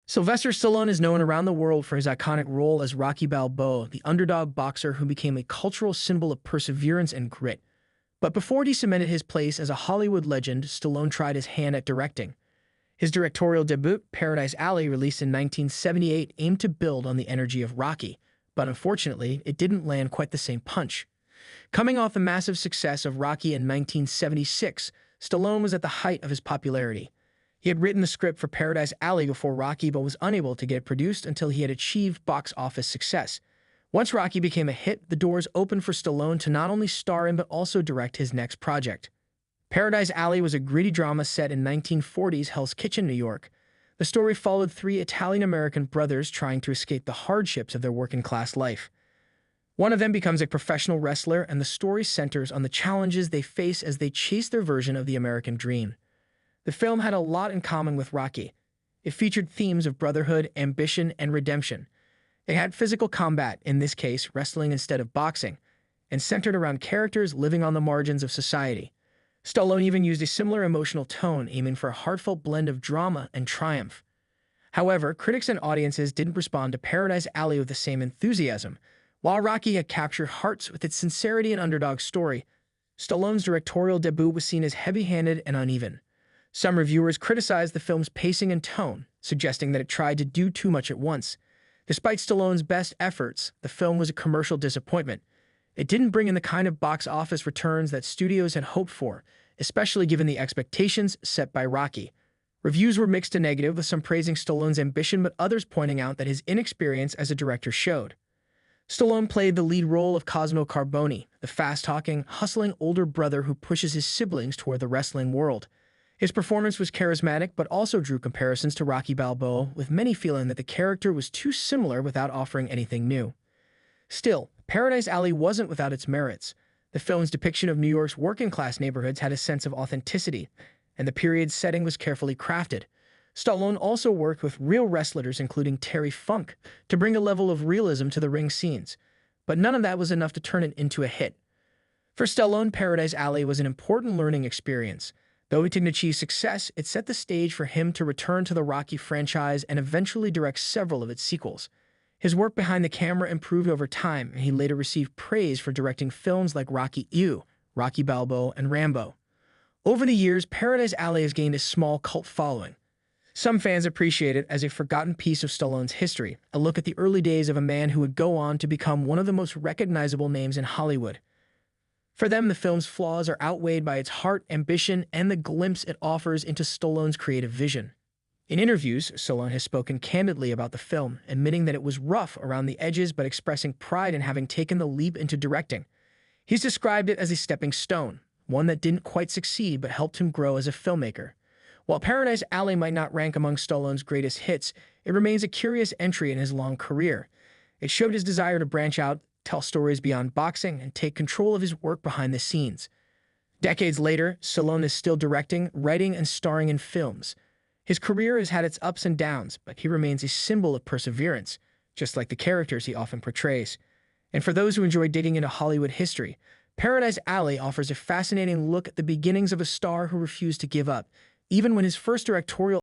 Sylvester Stallone is known around the world for his iconic role as Rocky Balboa, the underdog boxer who became a cultural symbol of perseverance and grit. But before he cemented his place as a Hollywood legend, Stallone tried his hand at directing. His directorial debut, Paradise Alley, released in 1978, aimed to build on the energy of Rocky, but unfortunately, it didn't land quite the same punch. Coming off the massive success of Rocky in 1976, Stallone was at the height of his popularity. He had written the script for Paradise Alley before Rocky, but was unable to get it produced until he had achieved box office success. Once Rocky became a hit, the doors opened for Stallone to not only star in but also direct his next project. Paradise Alley was a gritty drama set in 1940s Hell's Kitchen, New York. The story followed three Italian-American brothers trying to escape the hardships of their working-class life. One of them becomes a professional wrestler, and the story centers on the challenges they face as they chase their version of the American dream. The film had a lot in common with Rocky. It featured themes of brotherhood, ambition, and redemption. It had physical combat, in this case wrestling instead of boxing, and centered around characters living on the margins of society. Stallone even used a similar emotional tone, aiming for a heartfelt blend of drama and triumph. However, critics and audiences didn't respond to Paradise Alley with the same enthusiasm. While Rocky had captured hearts with its sincerity and underdog story, Stallone's directorial debut was seen as heavy-handed and uneven. Some reviewers criticized the film's pacing and tone, suggesting that it tried to do too much at once. Despite Stallone's best efforts, the film was a commercial disappointment. It didn't bring in the kind of box office returns that studios had hoped for, especially given the expectations set by Rocky. Reviews were mixed to negative, with some praising Stallone's ambition but others pointing out that his inexperience as a director showed. Stallone played the lead role of Cosmo Carboni, the fast-talking, hustling older brother who pushes his siblings toward the wrestling world. His performance was charismatic but also drew comparisons to Rocky Balboa, with many feeling that the character was too similar without offering anything new. Still, Paradise Alley wasn't without its merits. The film's depiction of New York's working-class neighborhoods had a sense of authenticity, and the period's setting was carefully crafted. Stallone also worked with real wrestlers, including Terry Funk, to bring a level of realism to the ring scenes. But none of that was enough to turn it into a hit. For Stallone, Paradise Alley was an important learning experience. Though it didn't achieve success, it set the stage for him to return to the Rocky franchise and eventually direct several of its sequels. His work behind the camera improved over time, and he later received praise for directing films like Rocky II, Rocky Balboa, and Rambo. Over the years, Paradise Alley has gained a small cult following. Some fans appreciate it as a forgotten piece of Stallone's history, a look at the early days of a man who would go on to become one of the most recognizable names in Hollywood. For them, the film's flaws are outweighed by its heart, ambition, and the glimpse it offers into Stallone's creative vision. In interviews, Stallone has spoken candidly about the film, admitting that it was rough around the edges but expressing pride in having taken the leap into directing. He's described it as a stepping stone, one that didn't quite succeed but helped him grow as a filmmaker. While Paradise Alley might not rank among Stallone's greatest hits, it remains a curious entry in his long career. It showed his desire to branch out, tell stories beyond boxing, and take control of his work behind the scenes. Decades later, Stallone is still directing, writing, and starring in films. His career has had its ups and downs, but he remains a symbol of perseverance, just like the characters he often portrays. And for those who enjoy digging into Hollywood history, Paradise Alley offers a fascinating look at the beginnings of a star who refused to give up, even when his first directorial